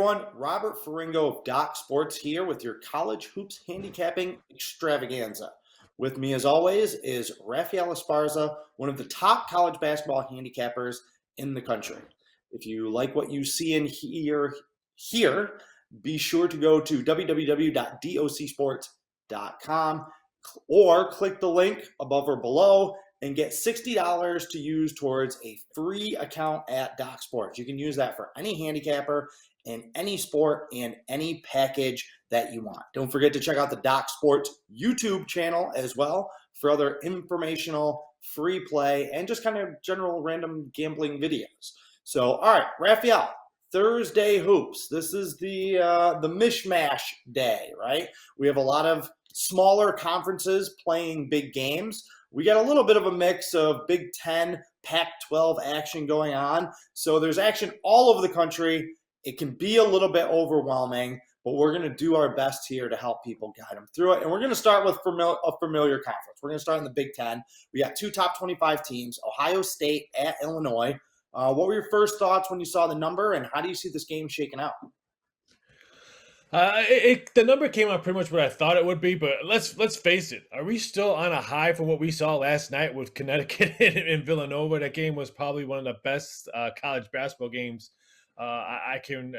everyone, Robert Ferringo of Doc Sports here with your college hoops handicapping extravaganza. With me, as always, is Raphael Esparza, one of the top college basketball handicappers in the country. If you like what you see and hear, be sure to go to www.docsports.com or click the link above or below and get $60 to use towards a free account at Doc Sports. You can use that for any handicapper in any sport and any package that you want. Don't forget to check out the Doc Sports YouTube channel as well for other informational, free play, and just kind of general random gambling videos. So, all right, Raphael, Thursday hoops. This is the mishmash day, right? We have a lot of smaller conferences playing big games. We got a little bit of a mix of Big Ten, Pac-12 action going on. So there's action all over the country. It can be a little bit overwhelming, but we're going to do our best here to help people guide them through it. And we're going to start with a familiar conference. We're going to start in the Big Ten. We got two top 25 teams, Ohio State at Illinois. What were your first thoughts when you saw the number, and how do you see this game shaking out? The number came out pretty much what I thought it would be, but let's face it. Are we still on a high from what we saw last night with Connecticut and Villanova? That game was probably one of the best college basketball games I can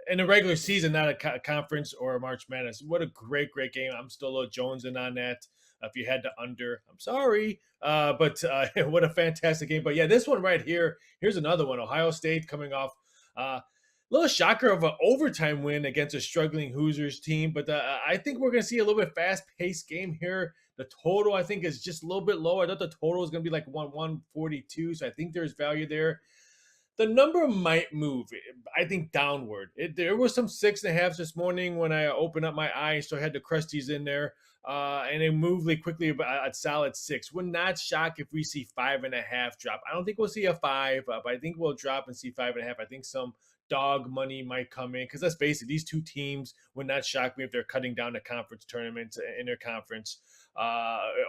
in a regular season, not a conference or a March Madness. What a great game! I'm still a little jonesing on that. If you had to under, I'm sorry, but what a fantastic game! But yeah, this one right here. Here's another one. Ohio State coming off. Little shocker of an overtime win against a struggling Hoosiers team, but I think we're going to see a little bit fast-paced game here. The total, I think, is just a little bit low. I thought the total was going to be like 142, so I think there's value there. The number might move, I think, downward. There was some 6.5s this morning when I opened up my eyes, so I had the Crusties in there, and it moved really quickly at solid 6. Would not shock if we see 5.5 drop. I don't think we'll see a 5, but I think we'll drop and see 5.5. I think some dog money might come in because let's face it, these two teams would not shock me if they're cutting down the conference tournaments in their conference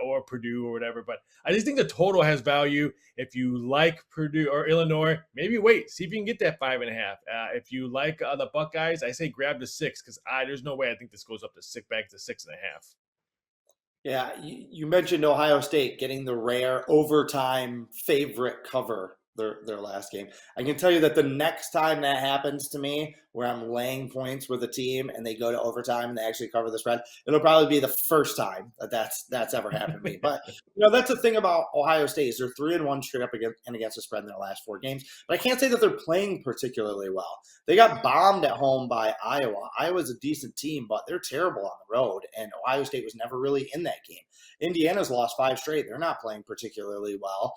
or Purdue or whatever. But I just think the total has value. If you like Purdue or Illinois, maybe wait, see if you can get that 5.5. If you like the Buckeyes, I say grab the 6 because there's no way I think this goes up to back to 6.5. Yeah, you mentioned Ohio State getting the rare overtime favorite cover their last game. I can tell you that the next time that happens to me, where I'm laying points with a team and they go to overtime and they actually cover the spread, it'll probably be the first time that's ever happened to me. But that's the thing about Ohio State is they're 3-1 straight up against the spread in their last 4 games. But I can't say that they're playing particularly well. They got bombed at home by Iowa. Iowa's a decent team, but they're terrible on the road, and Ohio State was never really in that game. Indiana's lost 5 straight. They're not playing particularly well.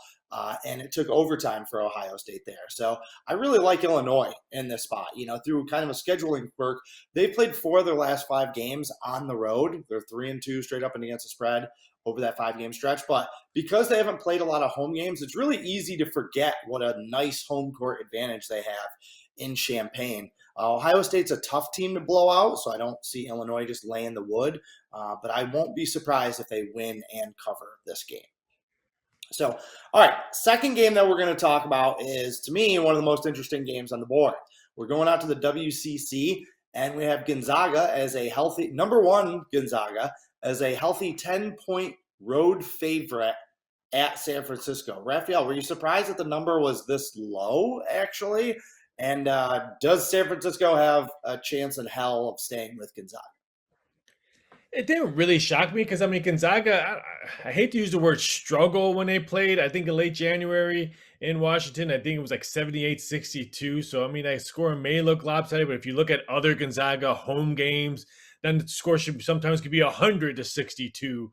And it took overtime for Ohio State there. So I really like Illinois in this spot. Through kind of a scheduling quirk, they've played 4 of their last 5 games on the road. They're 3-2 straight up and against the spread over that 5-game stretch. But because they haven't played a lot of home games, it's really easy to forget what a nice home court advantage they have in Champaign. Ohio State's a tough team to blow out, so I don't see Illinois just laying the wood. But I won't be surprised if they win and cover this game. So, all right, second game that we're going to talk about is, to me, one of the most interesting games on the board. We're going out to the WCC, and we have Gonzaga as a healthy, number 1 Gonzaga, as a healthy 10-point road favorite at San Francisco. Raphael, were you surprised that the number was this low, actually? And does San Francisco have a chance in hell of staying with Gonzaga? It didn't really shock me because, Gonzaga, I hate to use the word struggle when they played. I think in late January in Washington, I think it was like 78-62. So, that score may look lopsided, but if you look at other Gonzaga home games, then the score sometimes could be 100-62.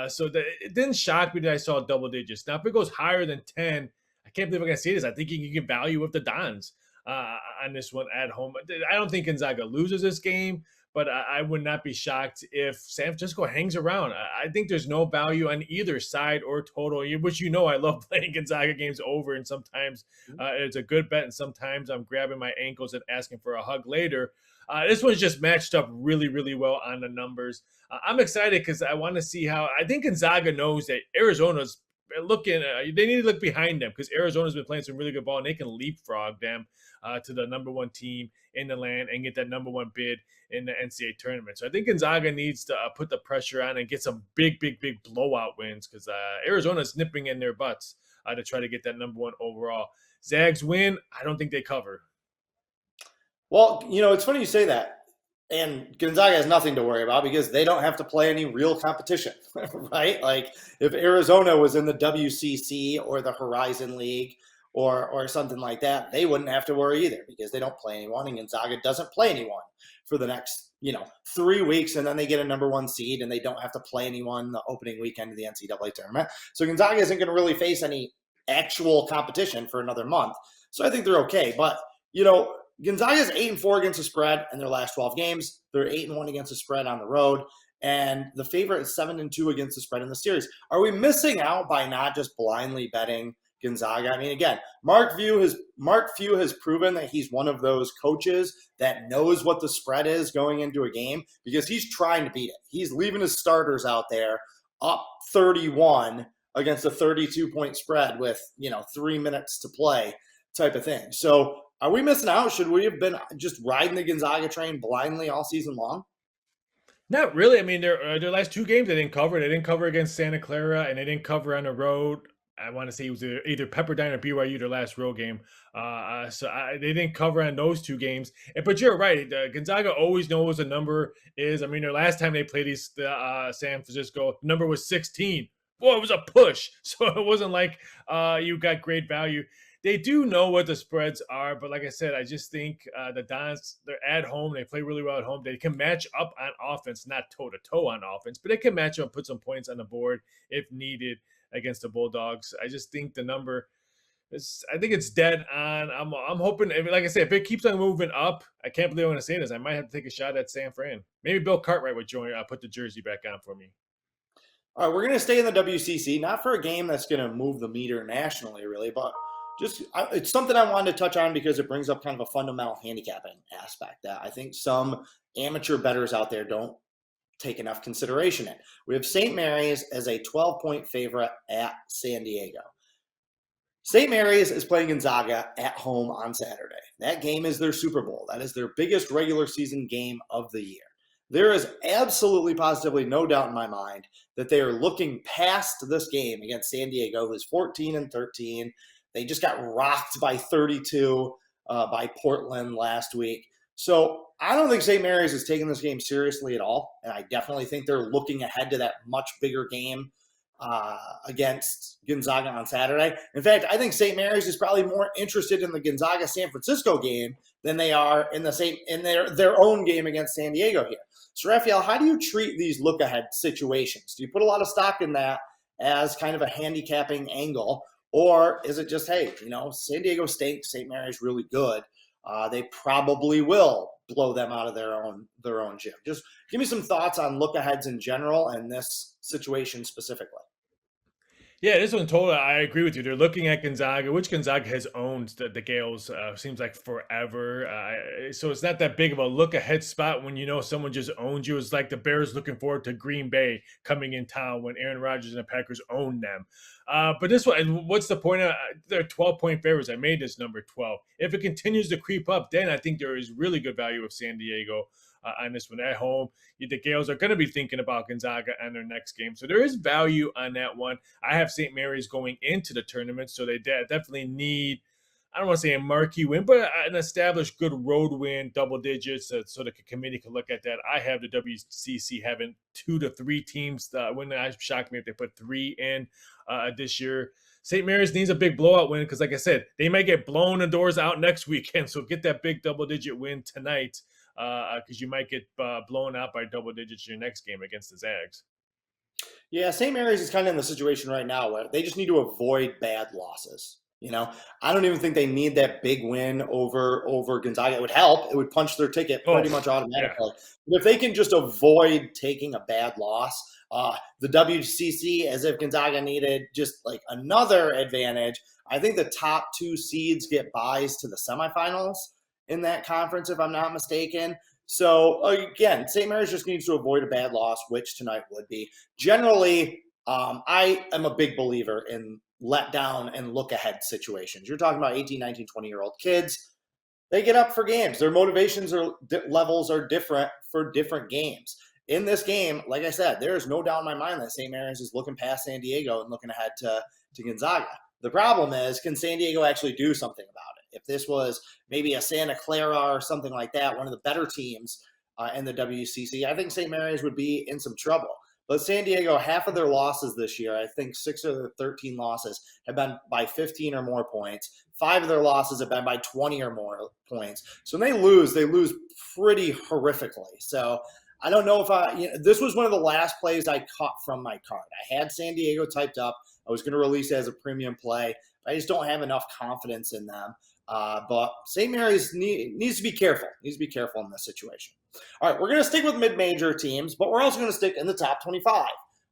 So it didn't shock me that I saw double digits. Now, if it goes higher than 10, I can't believe I'm going to say this. I think you can get value with the Dons on this one at home. I don't think Gonzaga loses this game, but I would not be shocked if San Francisco hangs around. I think there's no value on either side or total, which I love playing Gonzaga games over, and sometimes it's a good bet, and sometimes I'm grabbing my ankles and asking for a hug later. This one's just matched up really, really well on the numbers. I'm excited because I want to see how – I think Gonzaga knows that Arizona's looking. They need to look behind them because Arizona's been playing some really good ball, and they can leapfrog them to the number one team in the land and get that number one bid in the NCAA tournament. So I think Gonzaga needs to put the pressure on and get some big, big, big blowout wins because Arizona's nipping in their butts to try to get that number one overall. Zags win. I don't think they cover. Well, it's funny you say that. And Gonzaga has nothing to worry about because they don't have to play any real competition, right? Like if Arizona was in the WCC or the Horizon League or something like that, they wouldn't have to worry either because they don't play anyone, and Gonzaga doesn't play anyone for the next 3 weeks, and then they get a number one seed and they don't have to play anyone the opening weekend of the NCAA tournament. So Gonzaga isn't going to really face any actual competition for another month. So I think they're okay, but Gonzaga's 8-4 against the spread in their last 12 games. They're 8-1 against the spread on the road, and the favorite is 7-2 against the spread in the series. Are we missing out by not just blindly betting Gonzaga? I mean, again, Mark Few has proven that he's one of those coaches that knows what the spread is going into a game because he's trying to beat it. He's leaving his starters out there up 31 against a 32-point spread with 3 minutes to play type of thing. So are we missing out? Should we have been just riding the Gonzaga train blindly all season long? Not really. I mean, their last two games they didn't cover. They didn't cover against Santa Clara, and they didn't cover on the road. I want to say it was either Pepperdine or BYU their last road game. They didn't cover on those two games. But you're right. Gonzaga always knows what the number is. I mean, their last time they played San Francisco, the number was 16. Boy, it was a push. So it wasn't like you got great value. They do know what the spreads are, but like I said, I just think the Dons, they're at home. They play really well at home. They can match up on offense, not toe-to-toe on offense, but they can match up and put some points on the board if needed against the Bulldogs. I just think the number I think it's dead on. I'm hoping, like I said, if it keeps on moving up, I can't believe I'm going to say this. I might have to take a shot at San Fran. Maybe Bill Cartwright would join. Put the jersey back on for me. All right, we're going to stay in the WCC, not for a game that's going to move the meter nationally, really, but it's something I wanted to touch on because it brings up kind of a fundamental handicapping aspect that I think some amateur bettors out there don't take enough consideration in. We have St. Mary's as a 12-point favorite at San Diego. St. Mary's is playing Gonzaga at home on Saturday. That game is their Super Bowl. That is their biggest regular season game of the year. There is absolutely positively no doubt in my mind that they are looking past this game against San Diego, who's 14-13. They just got rocked by 32 by Portland last week. So I don't think St. Mary's is taking this game seriously at all. And I definitely think they're looking ahead to that much bigger game against Gonzaga on Saturday. In fact, I think St. Mary's is probably more interested in the Gonzaga-San Francisco game than they are in their own game against San Diego here. So, Raphael, how do you treat these look-ahead situations? Do you put a lot of stock in that as kind of a handicapping angle? Or is it just, hey, San Diego stinks, St. Mary's really good. They probably will blow them out of their own gym. Just give me some thoughts on look-aheads in general and this situation specifically. Yeah, this one totally. I agree with you. They're looking at Gonzaga, which Gonzaga has owned the Gales. Seems like forever. So it's not that big of a look ahead spot when someone just owns you. It's like the Bears looking forward to Green Bay coming in town when Aaron Rodgers and the Packers own them. But this one, what's the point? They're 12-point favorites. I made this number 12. If it continues to creep up, then I think there is really good value of San Diego on this one at home. The Gales are going to be thinking about Gonzaga on their next game. So there is value on that one. I have St. Mary's going into the tournament, so they definitely need, I don't want to say a marquee win, but an established good road win, double digits, so the committee can look at that. I have the WCC having 2 to 3 teams. Wouldn't it shock me if they put 3 in this year. St. Mary's needs a big blowout win because, like I said, they might get blown the doors out next weekend. So get that big double-digit win tonight because you might get blown out by double digits in your next game against the Zags. Yeah, St. Mary's is kind of in the situation right now where they just need to avoid bad losses. I don't even think they need that big win over Gonzaga. It would help. It would punch their ticket pretty much automatically. Yeah. But if they can just avoid taking a bad loss, the WCC, as if Gonzaga needed just like another advantage, I think the top 2 seeds get buys to the semifinals in that conference, if I'm not mistaken. So, again, St. Mary's just needs to avoid a bad loss, which tonight would be. Generally, I am a big believer in let down and look ahead situations. You're talking about 18, 19, 20-year-old kids. They get up for games. Their motivations or levels are different for different games. In this game, like I said, there is no doubt in my mind that St. Mary's is looking past San Diego and looking ahead to Gonzaga. The problem is, can San Diego actually do something about it? If this was maybe a Santa Clara or something like that, one of the better teams in the WCC, I think St. Mary's would be in some trouble. But San Diego, half of their losses this year, I think 6 of their 13 losses have been by 15 or more points. 5 of their losses have been by 20 or more points. So when they lose pretty horrifically. So I don't know if this was one of the last plays I caught from my card. I had San Diego typed up. I was going to release it as a premium play. I just don't have enough confidence in them. But St. Mary's needs to be careful. Needs to be careful in this situation. All right, we're going to stick with mid-major teams, but we're also going to stick in the top 25.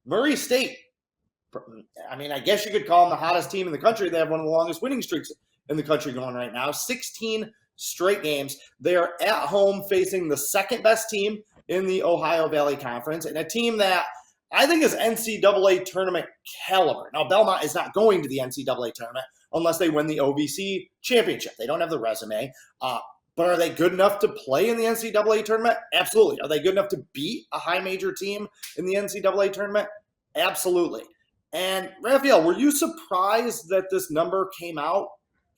Murray State. I mean, I guess you could call them the hottest team in the country. They have one of the longest winning streaks in the country going right now. 16 straight games. They are at home facing the second best team in the Ohio Valley Conference, and a team that I think is NCAA tournament caliber. Now, Belmont is not going to the NCAA tournament unless they win the OVC championship. They don't have the resume. But are they good enough to play in the NCAA tournament? Absolutely. Are they good enough to beat a high major team in the NCAA tournament? Absolutely. And Raphael, were you surprised that this number came out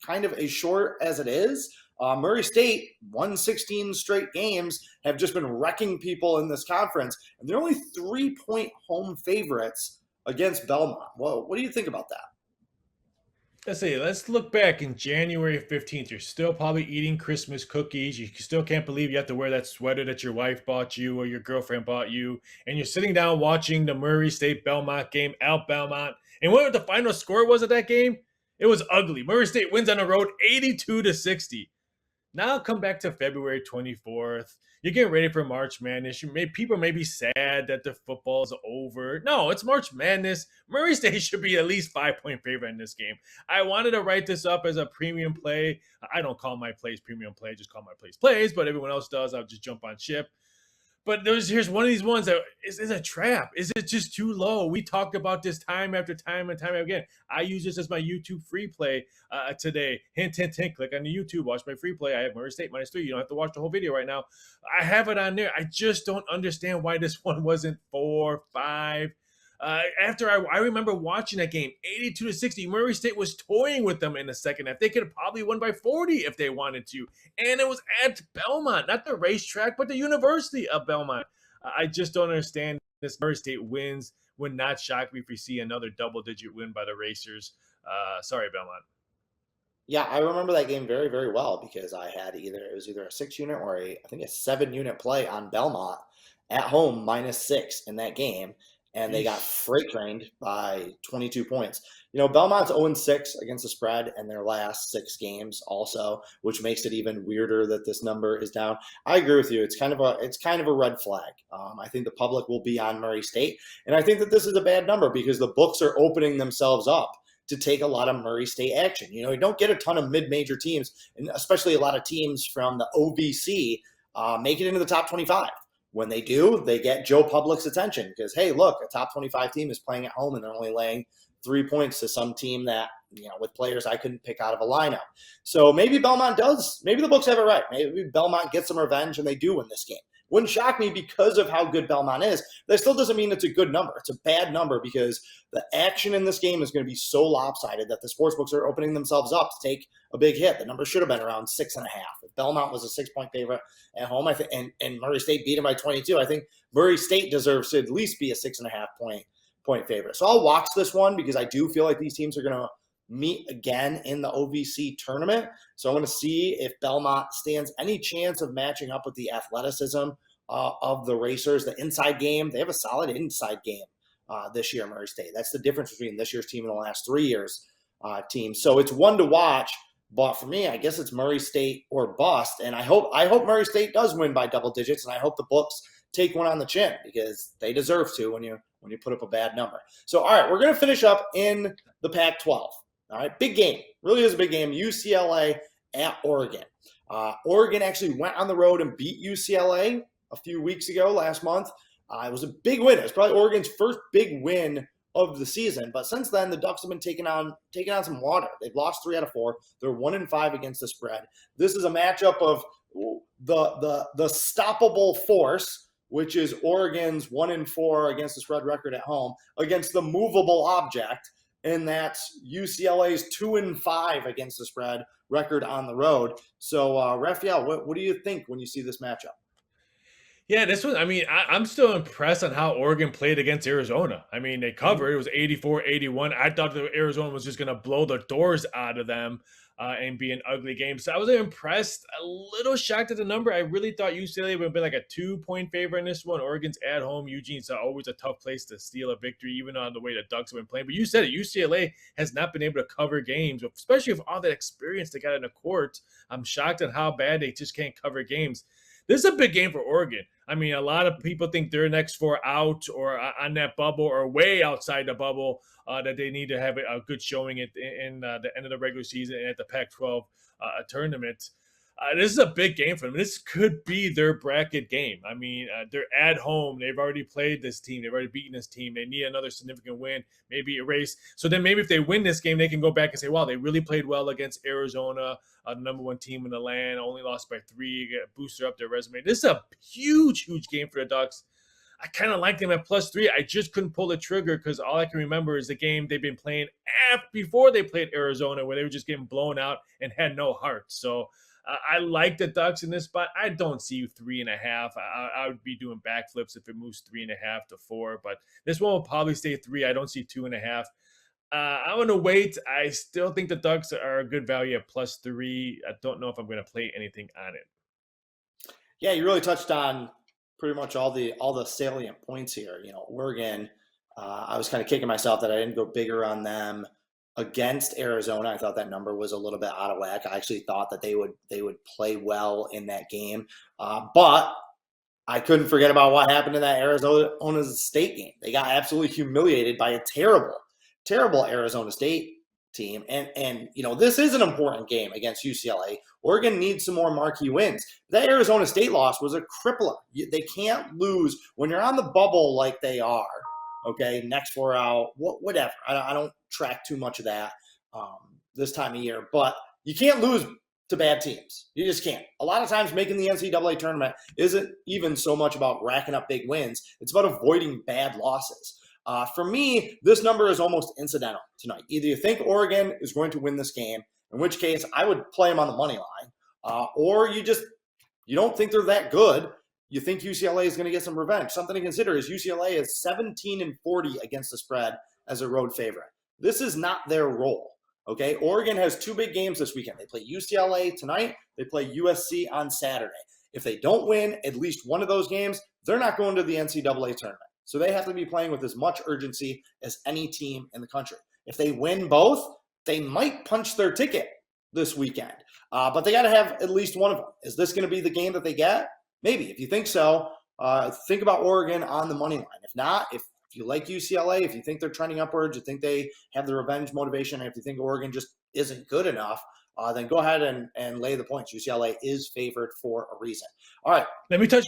kind of as short as it is? Murray State won 16 straight games, have just been wrecking people in this conference, and they're only 3-point home favorites against Belmont. Whoa, what do you think about that? Let's look back in January 15th. You're still probably eating Christmas cookies. You still can't believe you have to wear that sweater that your wife bought you or your girlfriend bought you. And you're sitting down watching the Murray State Belmont game out Belmont. And what the final score was of that game? It was ugly. Murray State wins on the road 82-60. Now come back to February 24th. You're getting ready for March Madness. People may be sad that the football's over. No, it's March Madness. Murray State should be at least 5-point favorite in this game. I wanted to write this up as a premium play. I don't call my plays premium play, just call my plays, but everyone else does. I'll just jump on ship. But here's one of these ones that is a trap. Is it just too low? We talked about this time after time and time again. I use this as my YouTube free play today. Hint, hint, hint. Click on the YouTube. Watch my free play. I have Murray State -3. You don't have to watch the whole video right now. I have it on there. I just don't understand why this one wasn't 4, 5. After I remember watching that game, 82-60, Murray State was toying with them in the second half. They could have probably won by 40 if they wanted to. And it was at Belmont, not the racetrack, but the University of Belmont. I just don't understand this. Murray State wins. Would not shock me if we see another double-digit win by the Racers. Sorry, Belmont. Yeah, I remember that game very, very well because I had it was either a 6-unit or I think a 7-unit play on Belmont at home -6 in that game. And they got freight trained by 22 points. Belmont's 0-6 against the spread in their last 6 games also, which makes it even weirder that this number is down. I agree with you. It's kind of a red flag. I think the public will be on Murray State. And I think that this is a bad number because the books are opening themselves up to take a lot of Murray State action. You don't get a ton of mid-major teams, and especially a lot of teams from the OVC make it into the top 25. When they do, they get Joe Public's attention because, hey, look, a top 25 team is playing at home and they're only laying 3 points to some team that, with players I couldn't pick out of a lineup. So maybe Belmont does. Maybe the books have it right. Maybe Belmont gets some revenge and they do win this game. Wouldn't shock me because of how good Belmont is. That still doesn't mean it's a good number. It's a bad number because the action in this game is going to be so lopsided that the sportsbooks are opening themselves up to take a big hit. The number should have been around 6.5. If Belmont was a 6-point favorite at home, I think, and Murray State beat them by 22, I think Murray State deserves to at least be a 6.5 point favorite. So I'll watch this one because I do feel like these teams are going to meet again in the OVC tournament. So I want to see if Belmont stands any chance of matching up with the athleticism of the Racers. The inside game, they have a solid inside game this year, Murray State. That's the difference between this year's team and the last 3 years' team. So it's one to watch. But for me, I guess it's Murray State or bust. And I hope Murray State does win by double digits, and I hope the books take one on the chin because they deserve to when you put up a bad number. So, all right, we're going to finish up in the Pac-12. All right, big game. Really is a big game. UCLA at Oregon. Oregon actually went on the road and beat UCLA a few weeks ago, last month. It was a big win. It was probably Oregon's first big win of the season. But since then, the Ducks have been taking on some water. They've lost 3 out of 4. They're 1-5 against the spread. This is a matchup of the stoppable force, which is Oregon's 1-4 against the spread record at home, against the movable object, and that's UCLA's 2-5 against the spread record on the road. So, Raphael, what do you think when you see this matchup? Yeah, this one, I mean, I'm still impressed on how Oregon played against Arizona. I mean, they covered. It was 84-81. I thought that Arizona was just going to blow the doors out of them and be an ugly game. So I was impressed, a little shocked at the number. I really thought UCLA would have been like a 2-point favorite in this one. Oregon's at home. Eugene's always a tough place to steal a victory, even on the way the Ducks have been playing. But you said it, UCLA has not been able to cover games, especially with all that experience they got in the court. I'm shocked at how bad they just can't cover games. This is a big game for Oregon. I mean, a lot of people think they're next 4 out or on that bubble or way outside the bubble, that they need to have a good showing in the end of the regular season and at the Pac-12 tournament. This is a big game for them. This could be their bracket game. I mean, they're at home. They've already played this team. They've already beaten this team. They need another significant win, maybe erase. So then maybe if they win this game, they can go back and say, wow, they really played well against Arizona, the number 1 team in the land, only lost by 3, booster up their resume. This is a huge, huge game for the Ducks. I kind of like them at +3. I just couldn't pull the trigger because all I can remember is the game they've been playing before they played Arizona, where they were just getting blown out and had no heart. So I like the Ducks in this spot. I don't see 3.5. I would be doing backflips if it moves 3.5 to 4, but this one will probably stay 3. I don't see 2.5. I'm going to wait. I still think the Ducks are a good value at +3. I don't know if I'm going to play anything on it. Yeah, you really touched on pretty much all the salient points here. You know, Oregon, I was kind of kicking myself that I didn't go bigger on them against Arizona. I thought that number was a little bit out of whack. I actually thought that they would play well in that game, but I couldn't forget about what happened in that Arizona State game. They got absolutely humiliated by a terrible Arizona State team. And you know, this is an important game against UCLA. Oregon needs some more marquee wins. That Arizona State loss was a crippler. They can't lose when you're on the bubble like they are. Okay, next 4 out, whatever. I don't track too much of that this time of year, but you can't lose to bad teams. You just can't. A lot of times making the NCAA tournament isn't even so much about racking up big wins. It's about avoiding bad losses. For me, this number is almost incidental tonight. Either you think Oregon is going to win this game, in which case I would play them on the money line, or you don't think they're that good. You think UCLA is going to get some revenge. Something to consider is UCLA is 17-40 against the spread as a road favorite. This is not their role. Okay, Oregon has 2 big games this weekend. They play UCLA tonight. They play USC on Saturday. If they don't win at least one of those games, they're not going to the NCAA tournament. So they have to be playing with as much urgency as any team in the country. If they win both, they might punch their ticket this weekend. But they got to have at least one of them. Is this going to be the game that they get? Maybe. If you think so, think about Oregon on the money line. If not, if you like UCLA, if you think they're trending upwards, you think they have the revenge motivation, and if you think Oregon just isn't good enough, then go ahead and lay the points. UCLA is favored for a reason. All right. Let me touch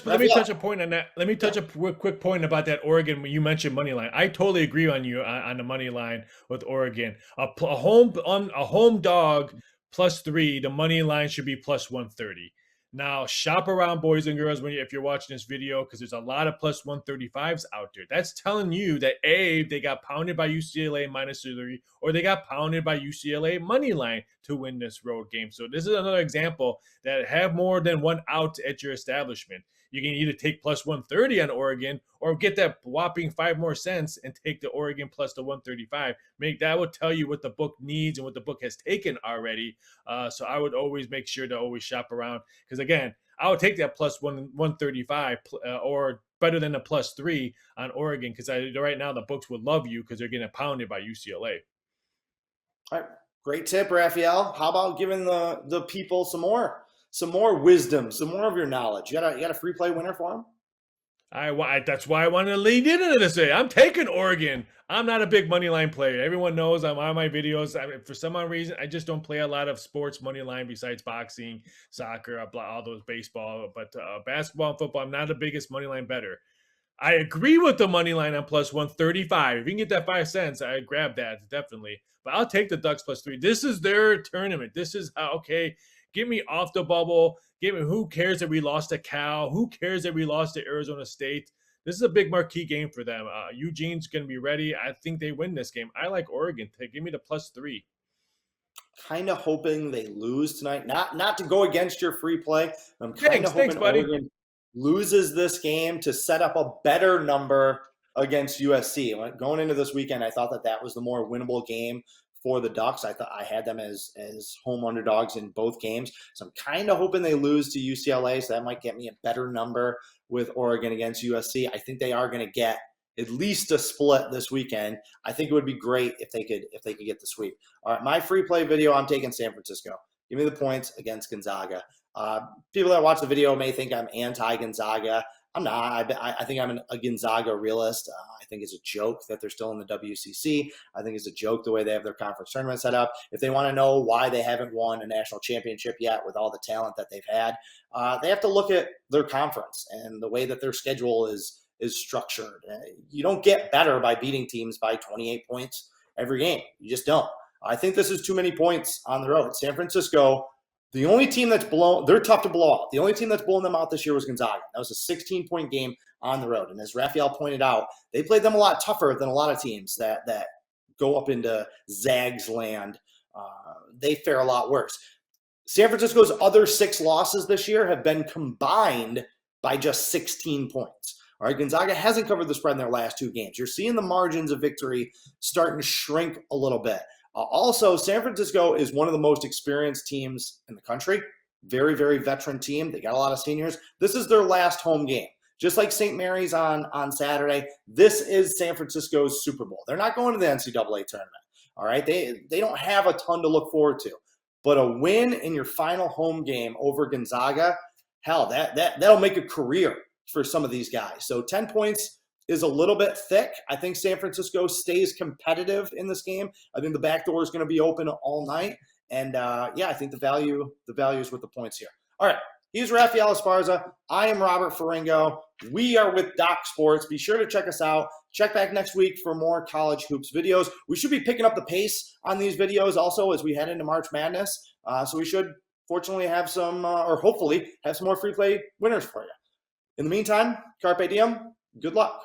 a point on that. Let me touch a quick point about that Oregon when you mentioned money line. I totally agree on you on the money line with Oregon. A home dog +3. The money line should be +130. Now, shop around, boys and girls, if you're watching this video, because there's a lot of +135s out there. That's telling you that A, they got pounded by UCLA -3, or they got pounded by UCLA money line to win this road game. So this is another example that have more than one out at your establishment. You can either take +130 on Oregon or get that whopping 5 more cents and take the Oregon plus the 135. That will tell you what the book needs and what the book has taken already. So I would always make sure to always shop around, because again, I would take that +135 or better than the +3 on Oregon, because right now the books would love you because they're getting pounded by UCLA. All right, great tip, Raphael. How about giving the people some more wisdom, some more of your knowledge? You got a free play winner for them? That's why I wanted to lead into this. I'm taking Oregon. I'm not a big money line player. Everyone knows I'm on my videos. For some reason, I just don't play a lot of sports money line besides boxing, soccer, all those baseball. But basketball and football, I'm not the biggest money line bettor. I agree with the money line on plus 135. If you can get that 5 cents, I grab that definitely. But I'll take the Ducks plus 3. This is their tournament. This is how, okay, get me off the bubble. Get me, who cares that we lost to Cal? Who cares that we lost to Arizona State? This is a big marquee game for them. Eugene's going to be ready. I think they win this game. I like Oregon. Give me the plus 3. Kind of hoping they lose tonight. Not to go against your free play. I'm kind of Thanks, hoping buddy. Oregon loses this game to set up a better number against USC. Going into this weekend, I thought that was the more winnable game for the Ducks. I thought I had them as home underdogs in both games. So I'm kind of hoping they lose to UCLA. So that might get me a better number with Oregon against USC. I think they are going to get at least a split this weekend. I think it would be great if they could get the sweep. All right, my free play video, I'm taking San Francisco. Give me the points against Gonzaga. People that watch the video may think I'm anti-Gonzaga. I'm not. I think I'm a Gonzaga realist. I think it's a joke that they're still in the WCC. I think it's a joke the way they have their conference tournament set up. If they want to know why they haven't won a national championship yet with all the talent that they've had, they have to look at their conference and the way that their schedule is structured. You don't get better by beating teams by 28 points every game. You just don't. I think this is too many points on the road. San Francisco, the only team that's blown, they're tough to blow out. The only team that's blown them out this year was Gonzaga. That was a 16-point game on the road. And as Raphael pointed out, they played them a lot tougher than a lot of teams that go up into Zags land. They fare a lot worse. San Francisco's other 6 losses this year have been combined by just 16 points. All right, Gonzaga hasn't covered the spread in their last 2 games. You're seeing the margins of victory starting to shrink a little bit. Also, San Francisco is one of the most experienced teams in the country. Very, very veteran team. They got a lot of seniors. This is their last home game. Just like St. Mary's on Saturday, this is San Francisco's Super Bowl. They're not going to the NCAA tournament. All right, they don't have a ton to look forward to. But a win in your final home game over Gonzaga, hell, that'll make a career for some of these guys. So 10 points is a little bit thick. I think San Francisco stays competitive in this game. I think the back door is going to be open all night. And I think the value is with the points here. All right. He's Raphael Esparza. I am Robert Ferringo. We are with Doc Sports. Be sure to check us out. Check back next week for more college hoops videos. We should be picking up the pace on these videos also as we head into March Madness. So we should fortunately have some, or hopefully have some more free play winners for you. In the meantime, Carpe Diem. Good luck.